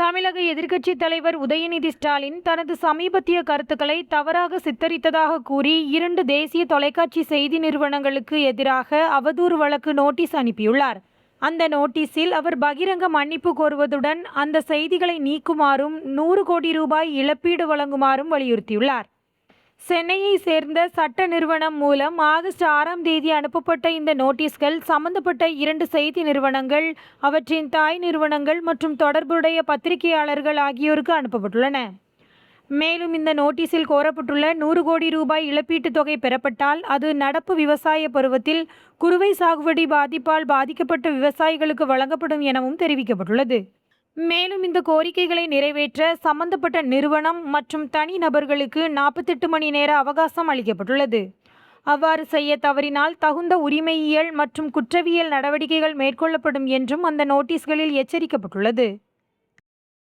தமிழக எதிர்க்கட்சித் தலைவர் உதயநிதி ஸ்டாலின் தனது சமீபத்திய கருத்துக்களை தவறாக சித்தரித்ததாக கூறி 2 தேசிய தொலைக்காட்சி செய்தி நிறுவனங்களுக்கு எதிராக அவதூறு வழக்கு நோட்டீஸ் அனுப்பியுள்ளார். அந்த நோட்டீஸில் அவர் பகிரங்க மன்னிப்பு கோருவதுடன் அந்த செய்திகளை நீக்குமாறும் 100 கோடி ரூபாய் இழப்பீடு வழங்குமாறும் வலியுறுத்தியுள்ளார். சென்னையை சேர்ந்த சட்ட நிறுவனம் மூலம் ஆகஸ்ட் 6ஆம் தேதி அனுப்பப்பட்ட இந்த நோட்டீஸ்கள் சம்பந்தப்பட்ட 2 செய்தி நிறுவனங்கள், அவற்றின் தாய் நிறுவனங்கள் மற்றும் தொடர்புடைய பத்திரிகையாளர்கள் ஆகியோருக்கு அனுப்பப்பட்டுள்ளன. மேலும் இந்த நோட்டீஸில் கோரப்பட்டுள்ள 100 கோடி ரூபாய் இழப்பீட்டுத் தொகை பெறப்பட்டால் அது நடப்பு விவசாய பருவத்தில் குறுவை சாகுபடி பாதிப்பால் பாதிக்கப்பட்ட விவசாயிகளுக்கு வழங்கப்படும் எனவும் தெரிவிக்கப்பட்டுள்ளது. மேலும் இந்த கோரிக்கைகளை நிறைவேற்ற சம்பந்தப்பட்ட நிறுவனம் மற்றும் தனி நபர்களுக்கு 48 மணி நேர அவகாசம் அளிக்கப்பட்டுள்ளது. அவ்வாறு செய்ய தவறினால் தகுந்த உரிமையியல் மற்றும் குற்றவியல் நடவடிக்கைகள் மேற்கொள்ளப்படும் என்றும் அந்த நோட்டீஸ்களில் எச்சரிக்கப்பட்டுள்ளது.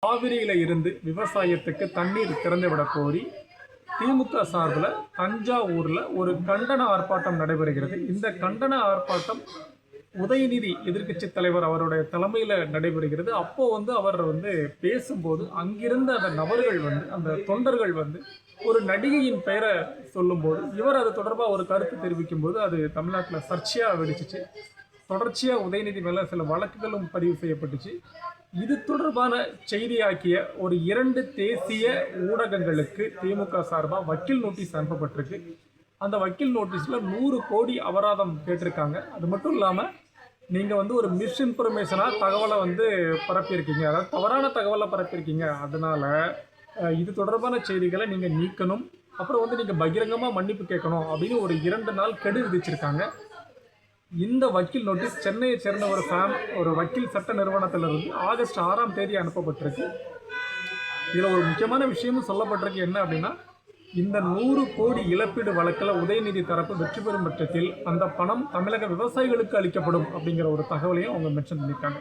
காவிரியில இருந்து விவசாயத்துக்கு தண்ணீர் திறந்துவிட கோரி திமுக சார்பில் தஞ்சாவூர்ல ஒரு கண்டன ஆர்ப்பாட்டம் நடைபெறுகிறது. இந்த கண்டன ஆர்ப்பாட்டம் உதயநிதி எதிர்க்கட்சி தலைவர் அவருடைய தலைமையில் நடைபெறுகிறது. அப்போ அவர் பேசும்போது அங்கிருந்த அந்த நபர்கள் அந்த தொண்டர்கள் ஒரு நடிகையின் பெயரை சொல்லும்போது இவர் அது தொடர்பாக ஒரு கருத்து தெரிவிக்கும் போது அது தமிழ்நாட்டில் சர்ச்சையாக வெடிச்சிச்சு. தொடர்ச்சியாக உதயநிதி மேலே சில வழக்குகளும் பதிவு செய்யப்பட்டுச்சு. இது தொடர்பான செய்தியாக்கிய ஒரு 2 தேசிய ஊடகங்களுக்கு திமுக சார்பாக வக்கீல் நோட்டீஸ் அனுப்பப்பட்டிருக்கு. அந்த வக்கீல் நோட்டீஸில் 100 கோடி அபராதம் கேட்டிருக்காங்க. அது மட்டும் இல்லாமல் நீங்கள் ஒரு மிஸ்இன்ஃபர்மேஷனாக தகவலை பரப்பியிருக்கீங்க, அதாவது தவறான தகவலை பரப்பியிருக்கீங்க. அதனால் இது தொடர்பான செய்திகளை நீங்கள் நீக்கணும், அப்புறம் நீங்கள் பகிரங்கமாக மன்னிப்பு கேட்கணும் அப்படின்னு ஒரு 2 நாள் கெடு விதிச்சிருக்காங்க. இந்த வக்கீல் நோட்டீஸ் சென்னையை சேர்ந்த ஒரு வக்கீல் சட்ட நிறுவனத்திலிருந்து ஆகஸ்ட் 6ஆம் தேதி அனுப்பப்பட்டிருக்கு. இதில் ஒரு முக்கியமான விஷயமும் சொல்லப்பட்டிருக்கு. என்ன அப்படின்னா, இந்த 100 கோடி இழப்பீடு வழக்கில் உதயநிதி தரப்பு வெற்றி பெறும் பட்சத்தில் அந்த பணம் தமிழக விவசாயிகளுக்கு அளிக்கப்படும் அப்படிங்கிற ஒரு தகவலையும் அவங்க மென்ஷன் பண்ணியிருக்காங்க.